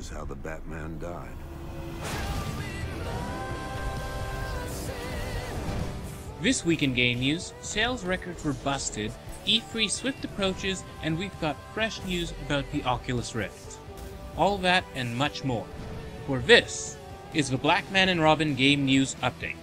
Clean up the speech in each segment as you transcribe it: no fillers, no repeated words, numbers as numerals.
is how the Batman died. This week in game news, sales records were busted, E3 swift approaches, and we've got fresh news about the Oculus Rift. All that and much more. For this is the Blackman and Robin Game News Update.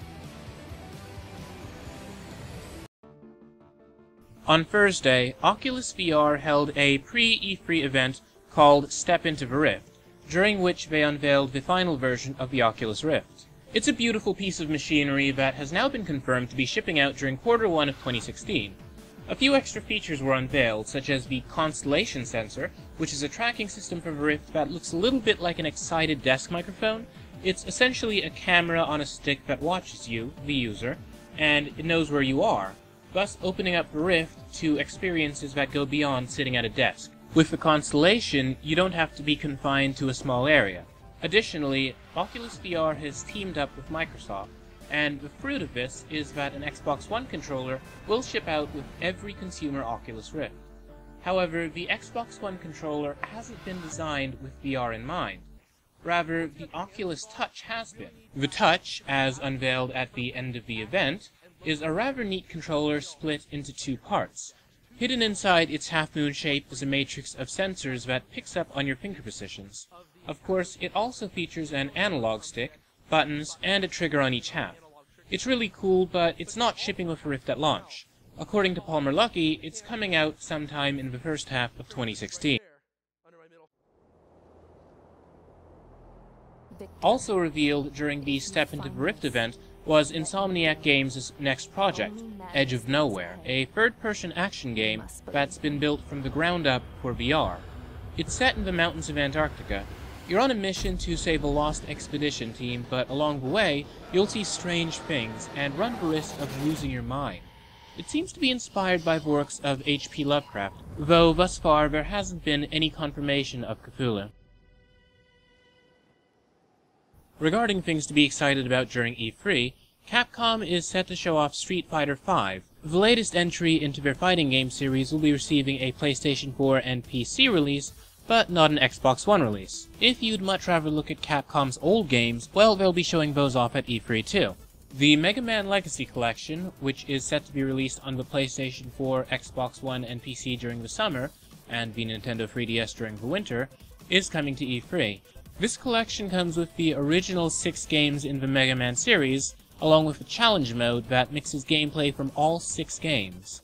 On Thursday, Oculus VR held a pre-E3 event called Step Into the Rift, during which they unveiled the final version of the Oculus Rift. It's a beautiful piece of machinery that has now been confirmed to be shipping out during Q1 of 2016. A few extra features were unveiled, such as the Constellation sensor, which is a tracking system for the Rift that looks a little bit like an excited desk microphone. It's essentially a camera on a stick that watches you, the user, and it knows where you are, thus opening up the Rift to experiences that go beyond sitting at a desk. With the Constellation, you don't have to be confined to a small area. Additionally, Oculus VR has teamed up with Microsoft, and the fruit of this is that an Xbox One controller will ship out with every consumer Oculus Rift. However, the Xbox One controller hasn't been designed with VR in mind. Rather, the Oculus Touch has been. The Touch, as unveiled at the end of the event, is a rather neat controller split into two parts. Hidden inside its half-moon shape is a matrix of sensors that picks up on your finger positions. Of course, it also features an analog stick, buttons, and a trigger on each half. It's really cool, but it's not shipping with the Rift at launch. According to Palmer Luckey, it's coming out sometime in the first half of 2016. Also revealed during the Step Into the Rift event was Insomniac Games' next project, Edge of Nowhere, a third-person action game that's been built from the ground up for VR. It's set in the mountains of Antarctica. You're on a mission to save a lost expedition team, but along the way, you'll see strange things and run the risk of losing your mind. It seems to be inspired by the works of H.P. Lovecraft, though thus far there hasn't been any confirmation of Cthulhu. Regarding things to be excited about during E3, Capcom is set to show off Street Fighter V. The latest entry into their fighting game series will be receiving a PlayStation 4 and PC release, but not an Xbox One release. If you'd much rather look at Capcom's old games, well, they'll be showing those off at E3 too. The Mega Man Legacy Collection, which is set to be released on the PlayStation 4, Xbox One, and PC during the summer, and the Nintendo 3DS during the winter, is coming to E3. This collection comes with the original 6 games in the Mega Man series, along with a challenge mode that mixes gameplay from all 6 games.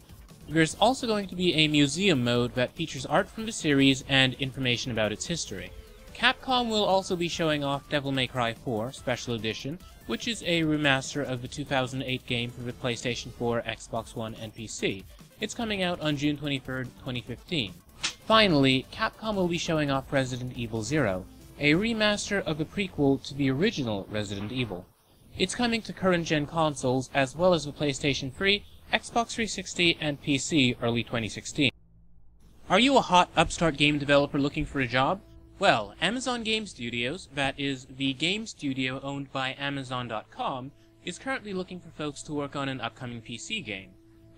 There's also going to be a museum mode that features art from the series and information about its history. Capcom will also be showing off Devil May Cry 4 Special Edition, which is a remaster of the 2008 game for the PlayStation 4, Xbox One, and PC. It's coming out on June 23rd, 2015. Finally, Capcom will be showing off Resident Evil 0, a remaster of the prequel to the original Resident Evil. It's coming to current-gen consoles as well as the PlayStation 3, Xbox 360, and PC early 2016. Are you a hot upstart game developer looking for a job? Well, Amazon Game Studios, that is, the game studio owned by Amazon.com, is currently looking for folks to work on an upcoming PC game.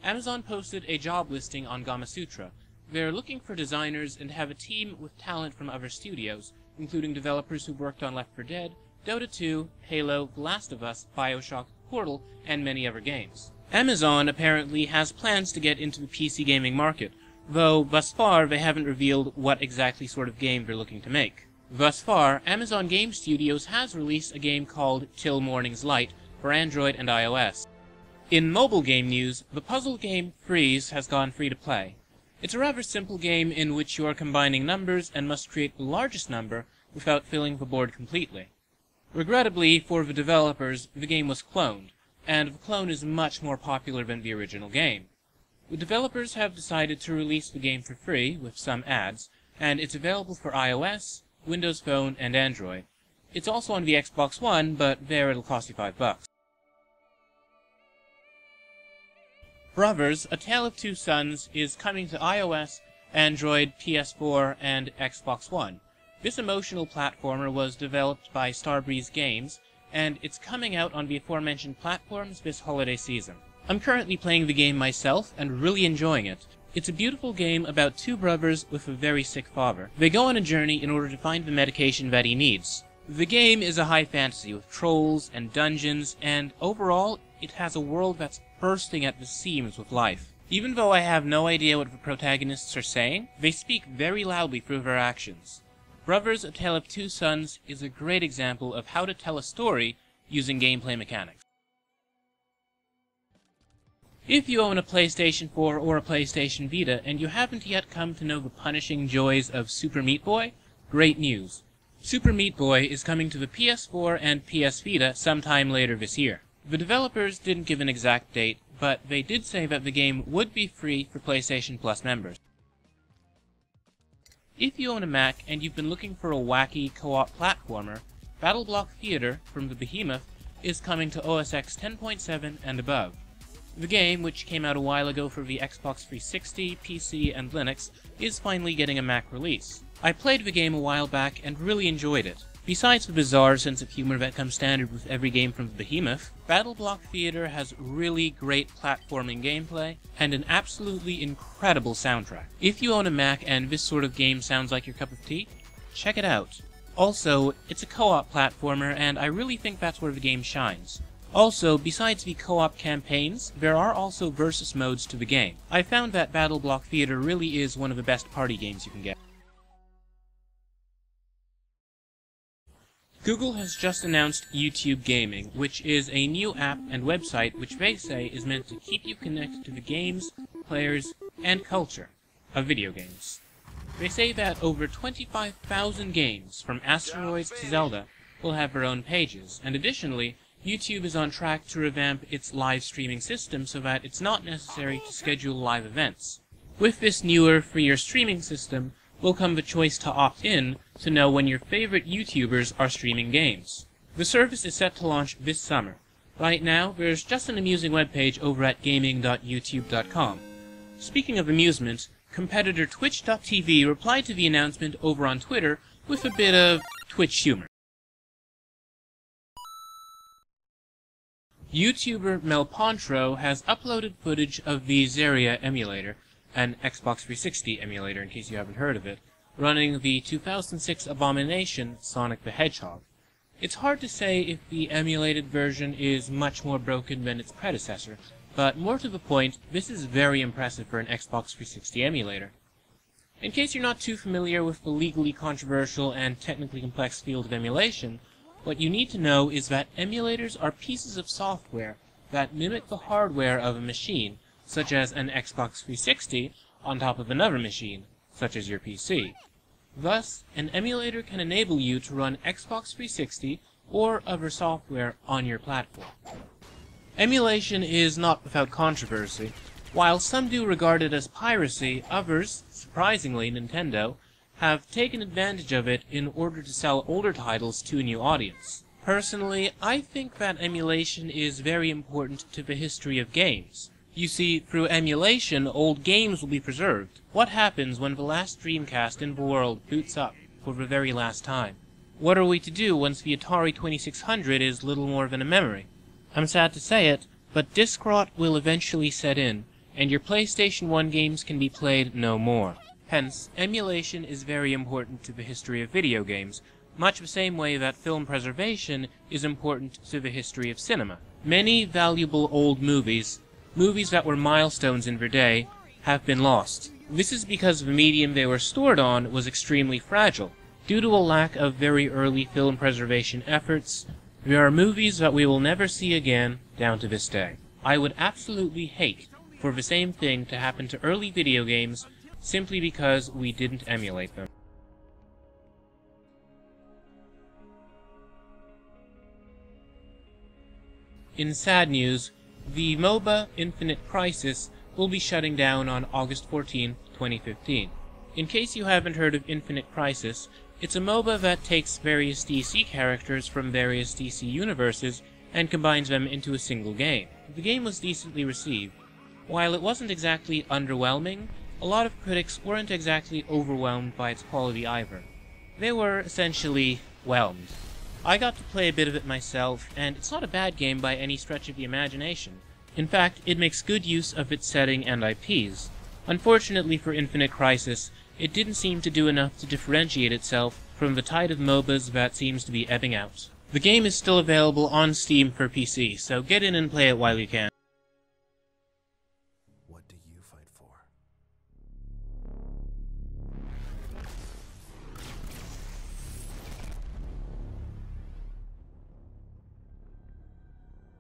Amazon posted a job listing on Gamasutra. They're looking for designers and have a team with talent from other studios, including developers who worked on Left 4 Dead, Dota 2, Halo, The Last of Us, Bioshock, Portal, and many other games. Amazon apparently has plans to get into the PC gaming market, though thus far they haven't revealed what exactly sort of game they're looking to make. Thus far, Amazon Game Studios has released a game called Till Morning's Light for Android and iOS. In mobile game news, the puzzle game Freeze has gone free to play. It's a rather simple game in which you are combining numbers and must create the largest number without filling the board completely. Regrettably for the developers, the game was cloned, and the clone is much more popular than the original game. The developers have decided to release the game for free, with some ads, and it's available for iOS, Windows Phone, and Android. It's also on the Xbox One, but there it'll cost you $5. Brothers, A Tale of Two Sons is coming to iOS, Android, PS4, and Xbox One. This emotional platformer was developed by Starbreeze Games, and it's coming out on the aforementioned platforms this holiday season. I'm currently playing the game myself and really enjoying it. It's a beautiful game about two brothers with a very sick father. They go on a journey in order to find the medication that he needs. The game is a high fantasy with trolls and dungeons, and overall, it has a world that's bursting at the seams with life. Even though I have no idea what the protagonists are saying, they speak very loudly through their actions. Brothers: A Tale of Two Sons is a great example of how to tell a story using gameplay mechanics. If you own a PlayStation 4 or a PlayStation Vita and you haven't yet come to know the punishing joys of Super Meat Boy, great news. Super Meat Boy is coming to the PS4 and PS Vita sometime later this year. The developers didn't give an exact date, but they did say that the game would be free for PlayStation Plus members. If you own a Mac and you've been looking for a wacky co-op platformer, Battle Block Theater from the Behemoth is coming to OS X 10.7 and above. The game, which came out a while ago for the Xbox 360, PC, and Linux, is finally getting a Mac release. I played the game a while back and really enjoyed it. Besides the bizarre sense of humor that comes standard with every game from the Behemoth, Battle Block Theater has really great platforming gameplay and an absolutely incredible soundtrack. If you own a Mac and this sort of game sounds like your cup of tea, check it out. Also, it's a co-op platformer, and I really think that's where the game shines. Also, besides the co-op campaigns, there are also versus modes to the game. I found that Battle Block Theater really is one of the best party games you can get. Google has just announced YouTube Gaming, which is a new app and website which they say is meant to keep you connected to the games, players, and culture of video games. They say that over 25,000 games, from Asteroids to Zelda, will have their own pages, and additionally, YouTube is on track to revamp its live streaming system so that it's not necessary to schedule live events. With this newer, freer streaming system will come the choice to opt in to know when your favorite YouTubers are streaming games. The service is set to launch this summer. Right now, there's just an amusing webpage over at gaming.youtube.com. Speaking of amusement, competitor Twitch.tv replied to the announcement over on Twitter with a bit of Twitch humor. YouTuber Melpontro has uploaded footage of the Xeria emulator, an Xbox 360 emulator in case you haven't heard of it, running the 2006 abomination Sonic the Hedgehog. It's hard to say if the emulated version is much more broken than its predecessor, but more to the point, this is very impressive for an Xbox 360 emulator. In case you're not too familiar with the legally controversial and technically complex field of emulation, what you need to know is that emulators are pieces of software that mimic the hardware of a machine, such as an Xbox 360 on top of another machine, such as your PC. Thus, an emulator can enable you to run Xbox 360 or other software on your platform. Emulation is not without controversy. While some do regard it as piracy, others, surprisingly Nintendo, have taken advantage of it in order to sell older titles to a new audience. Personally, I think that emulation is very important to the history of games. You see, through emulation, old games will be preserved. What happens when the last Dreamcast in the world boots up for the very last time? What are we to do once the Atari 2600 is little more than a memory? I'm sad to say it, but disc rot will eventually set in, and your PlayStation 1 games can be played no more. Hence, emulation is very important to the history of video games, much the same way that film preservation is important to the history of cinema. Many valuable old movies that were milestones in their day, have been lost. This is because the medium they were stored on was extremely fragile. Due to a lack of very early film preservation efforts, there are movies that we will never see again down to this day. I would absolutely hate for the same thing to happen to early video games simply because we didn't emulate them. In sad news, the MOBA Infinite Crisis will be shutting down on August 14, 2015. In case you haven't heard of Infinite Crisis, it's a MOBA that takes various DC characters from various DC universes and combines them into a single game. The game was decently received. While it wasn't exactly underwhelming, a lot of critics weren't exactly overwhelmed by its quality either. They were essentially whelmed. I got to play a bit of it myself, and it's not a bad game by any stretch of the imagination. In fact, it makes good use of its setting and IPs. Unfortunately for Infinite Crisis, it didn't seem to do enough to differentiate itself from the tide of MOBAs that seems to be ebbing out. The game is still available on Steam for PC, so get in and play it while you can. What do you fight for?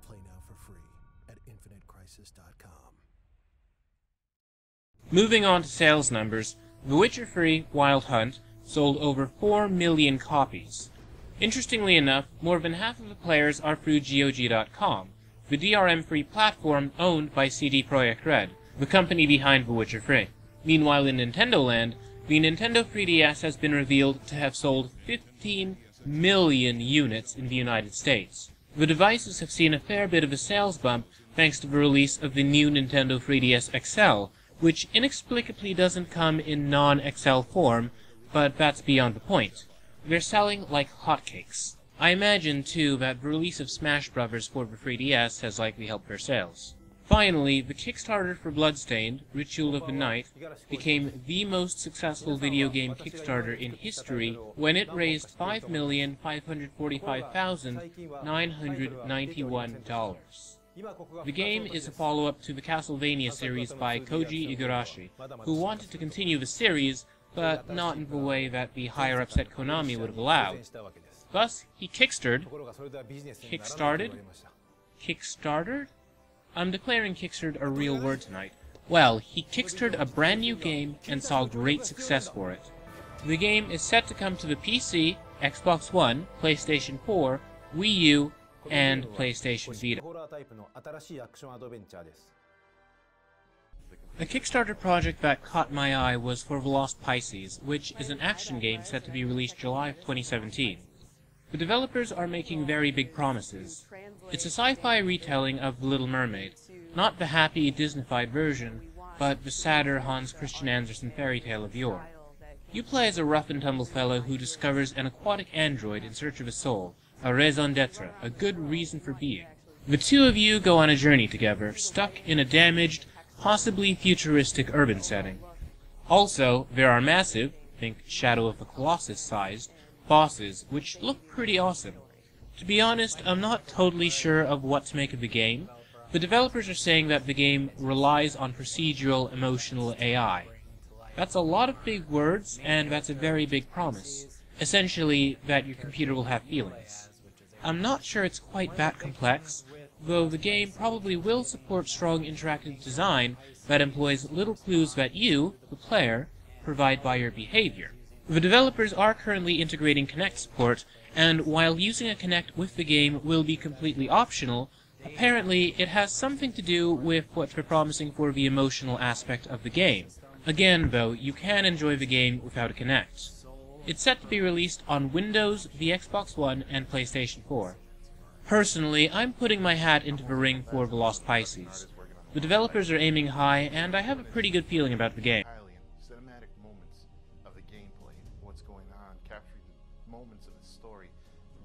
Play now for free at infinitecrisis.com. Moving on to sales numbers, The Witcher 3 Wild Hunt sold over 4 million copies. Interestingly enough, more than half of the players are through GOG.com, the DRM-free platform owned by CD Projekt Red, the company behind The Witcher 3. Meanwhile in Nintendo Land, the Nintendo 3DS has been revealed to have sold 15 million units in the United States. The devices have seen a fair bit of a sales bump thanks to the release of the new Nintendo 3DS XL, which inexplicably doesn't come in non-XL form, but that's beyond the point. They're selling like hotcakes. I imagine, too, that the release of Smash Bros. For the 3DS has likely helped their sales. Finally, the Kickstarter for Bloodstained, Ritual of the Night, became the most successful video game Kickstarter in history when it raised $5,545,991. The game is a follow-up to the Castlevania series by Koji Igarashi, who wanted to continue the series, but not in the way that the higher-ups at Konami would have allowed. Thus, he Kickstarted? I'm declaring Kickstarted a real word tonight. Well, he Kickstarted a brand new game and saw great success for it. The game is set to come to the PC, Xbox One, PlayStation 4, Wii U, and PlayStation Vita. A Kickstarter project that caught my eye was for The Lost Pisces, which is an action game set to be released July of 2017. The developers are making very big promises. It's a sci-fi retelling of The Little Mermaid, not the happy Disneyfied version, but the sadder Hans Christian Andersen fairy tale of yore. You play as a rough-and-tumble fellow who discovers an aquatic android in search of a soul, a raison d'etre, a good reason for being. The two of you go on a journey together, stuck in a damaged, possibly futuristic urban setting. Also, there are massive, think Shadow of the Colossus-sized, bosses, which look pretty awesome. To be honest, I'm not totally sure of what to make of the game. The developers are saying that the game relies on procedural emotional AI. That's a lot of big words, and that's a very big promise. Essentially, that your computer will have feelings. I'm not sure it's quite that complex, though the game probably will support strong interactive design that employs little clues that you, the player, provide by your behavior. The developers are currently integrating Kinect support, and while using a Kinect with the game will be completely optional, apparently it has something to do with what they're promising for the emotional aspect of the game. Again, though, you can enjoy the game without a Kinect. It's set to be released on Windows, the Xbox One, and PlayStation 4. Personally, I'm putting my hat into the ring for The Lost Pisces. The developers are aiming high, and I have a pretty good feeling about the game. Cinematic moments of the gameplay, what's going on, capturing moments of the story,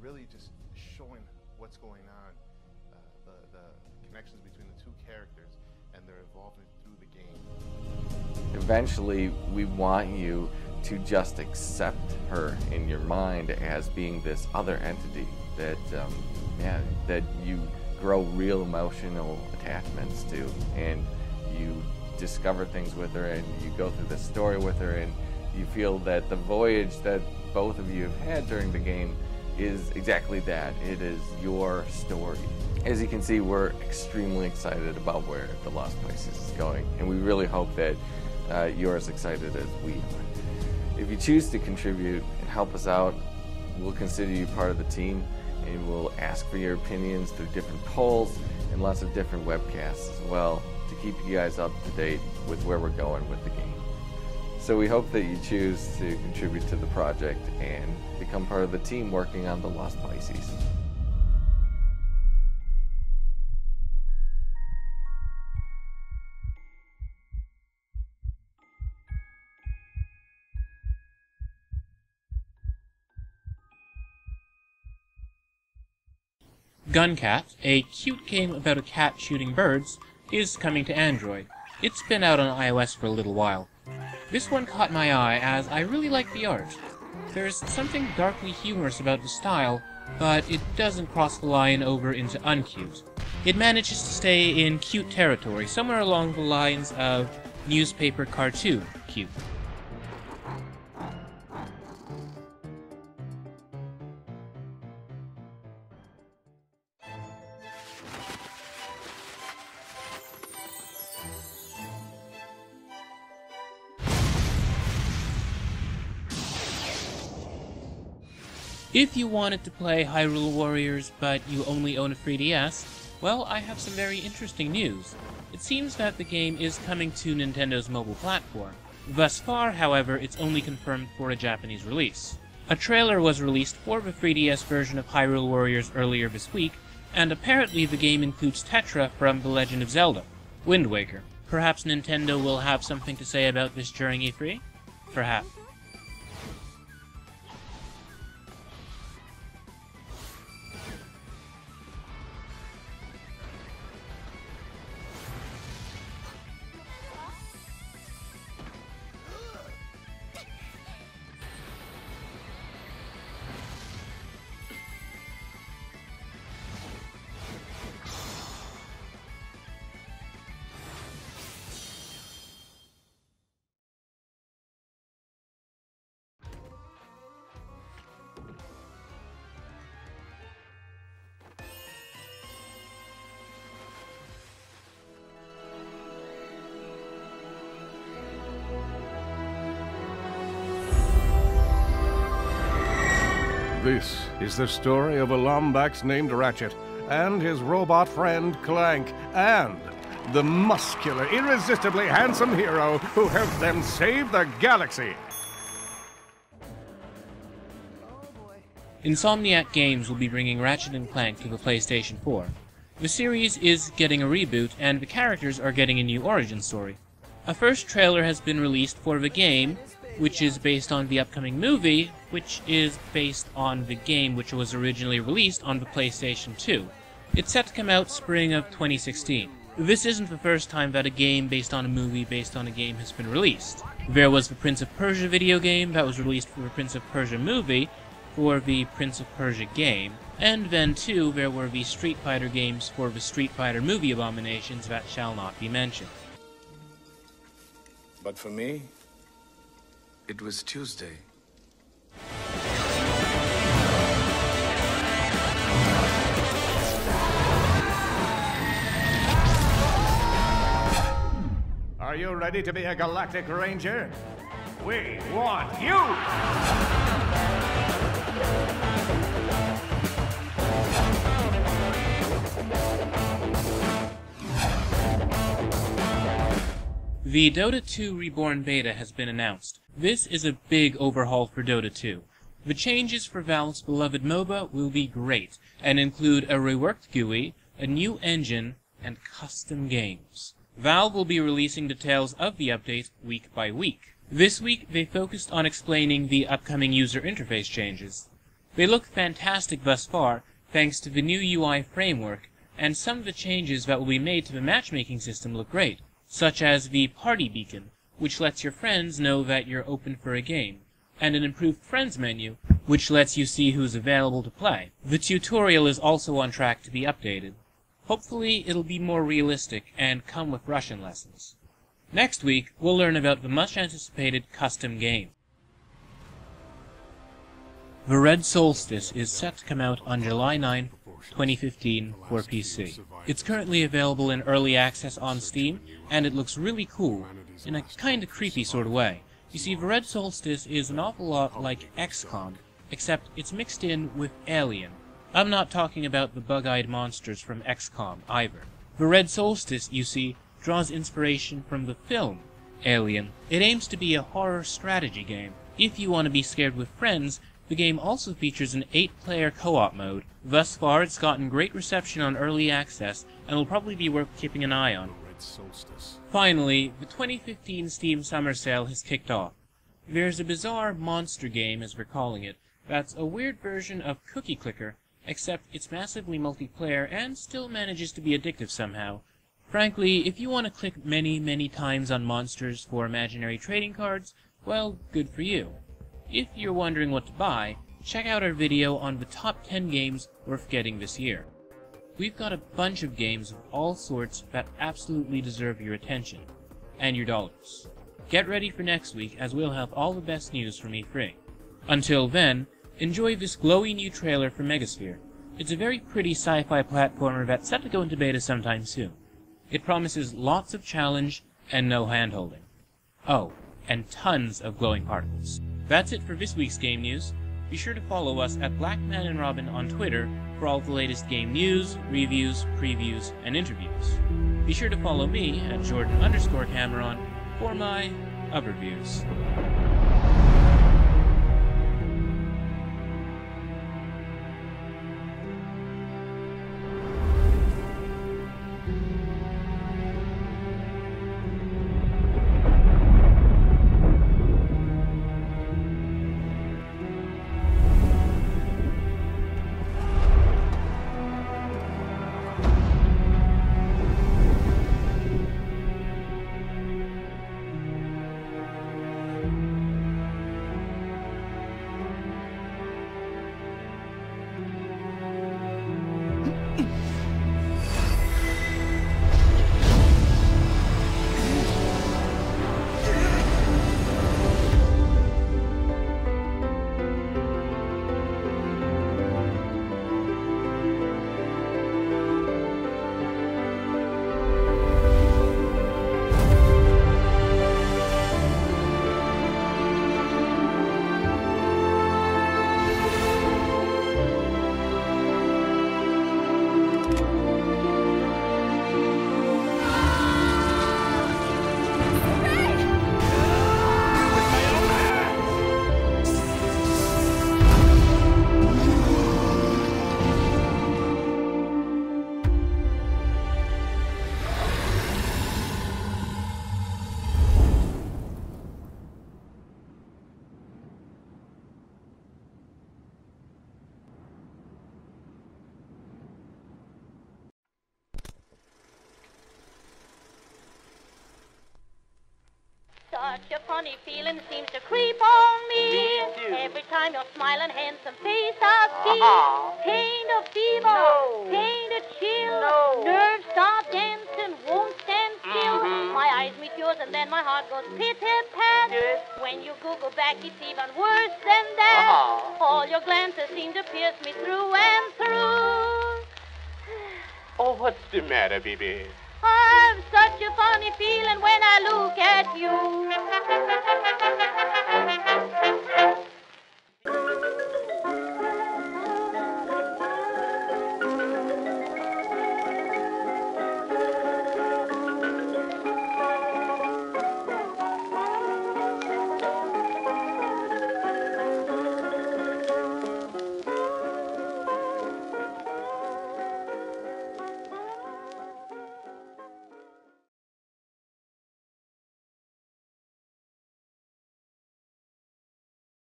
really just showing what's going on, the connections between the two characters, and they're evolving through the game. Eventually, we want you to just accept her in your mind as being this other entity that, that you grow real emotional attachments to, and you discover things with her, and you go through the story with her, and you feel that the voyage that both of you have had during the game is exactly that. It is your story. As you can see, we're extremely excited about where The Lost Pisces is going, and we really hope that you're as excited as we are. If you choose to contribute and help us out, we'll consider you part of the team, and we'll ask for your opinions through different polls and lots of different webcasts as well to keep you guys up to date with where we're going with the game. So we hope that you choose to contribute to the project and become part of the team working on The Lost Pisces. Guncat, a cute game about a cat shooting birds, is coming to Android. It's been out on iOS for a little while. This one caught my eye as I really like the art. There's something darkly humorous about the style, but it doesn't cross the line over into uncute. It manages to stay in cute territory, somewhere along the lines of newspaper cartoon cute. If you wanted to play Hyrule Warriors, but you only own a 3DS, well, I have some very interesting news. It seems that the game is coming to Nintendo's mobile platform. Thus far, however, it's only confirmed for a Japanese release. A trailer was released for the 3DS version of Hyrule Warriors earlier this week, and apparently the game includes Tetra from The Legend of Zelda, Wind Waker. Perhaps Nintendo will have something to say about this during E3? Perhaps. This is the story of a Lombax named Ratchet and his robot friend Clank and the muscular, irresistibly handsome hero who helped them save the galaxy. Insomniac Games will be bringing Ratchet & Clank to the PlayStation 4. The series is getting a reboot, and the characters are getting a new origin story. A first trailer has been released for the game, which is based on the upcoming movie, which is based on the game which was originally released on the PlayStation 2. It's set to come out spring of 2016. This isn't the first time that a game based on a movie based on a game has been released. There was the Prince of Persia video game that was released for the Prince of Persia movie for the Prince of Persia game, and then too there were the Street Fighter games for the Street Fighter movie abominations that shall not be mentioned. But for me, it was Tuesday. Are you ready to be a Galactic Ranger? We want you! The Dota 2 Reborn beta has been announced. This is a big overhaul for Dota 2. The changes for Valve's beloved MOBA will be great, and include a reworked GUI, a new engine, and custom games. Valve will be releasing details of the update week by week. This week, they focused on explaining the upcoming user interface changes. They look fantastic thus far, thanks to the new UI framework, and some of the changes that will be made to the matchmaking system look great, such as the Party Beacon, which lets your friends know that you're open for a game, and an improved Friends menu, which lets you see who's available to play. The tutorial is also on track to be updated. Hopefully, it'll be more realistic and come with Russian lessons. Next week, we'll learn about the much-anticipated custom game. The Red Solstice is set to come out on July 9, 2015 for PC. It's currently available in early access on Steam, and it looks really cool, in a kinda creepy sort of way. You see, the Red Solstice is an awful lot like XCOM, except it's mixed in with Alien. I'm not talking about the bug-eyed monsters from XCOM either. The Red Solstice, you see, draws inspiration from the film Alien. It aims to be a horror strategy game. If you want to be scared with friends, the game also features an 8-player co-op mode. Thus far, it's gotten great reception on early access, and will probably be worth keeping an eye on. Finally, the 2015 Steam Summer Sale has kicked off. There's a bizarre monster game, as we're calling it, that's a weird version of Cookie Clicker, except it's massively multiplayer and still manages to be addictive somehow, Frankly, if you want to click many, many times on monsters for imaginary trading cards, well, good for you. If you're wondering what to buy, check out our video on the top 10 games worth getting this year. We've got a bunch of games of all sorts that absolutely deserve your attention, and your dollars. Get ready for next week, as we'll have all the best news from E3. Until then, enjoy this glowy new trailer for Megasphere. It's a very pretty sci-fi platformer that's set to go into beta sometime soon. It promises lots of challenge and no hand-holding. Oh, and tons of glowing particles. That's it for this week's game news. Be sure to follow us at Blackman and Robin on Twitter for all the latest game news, reviews, previews, and interviews. Be sure to follow me at Jordan_Cameron for my other views. Such a funny feeling seems to creep on me. Every time your smiling, handsome face I see. Pain of fever, pain of chill. Nerves start dancing, won't stand still. My eyes meet yours and then my heart goes pit-pat. When you Google back, it's even worse than that. All your glances seem to pierce me through and through. Oh, what's the matter, baby? I've such a funny feeling when I look at you.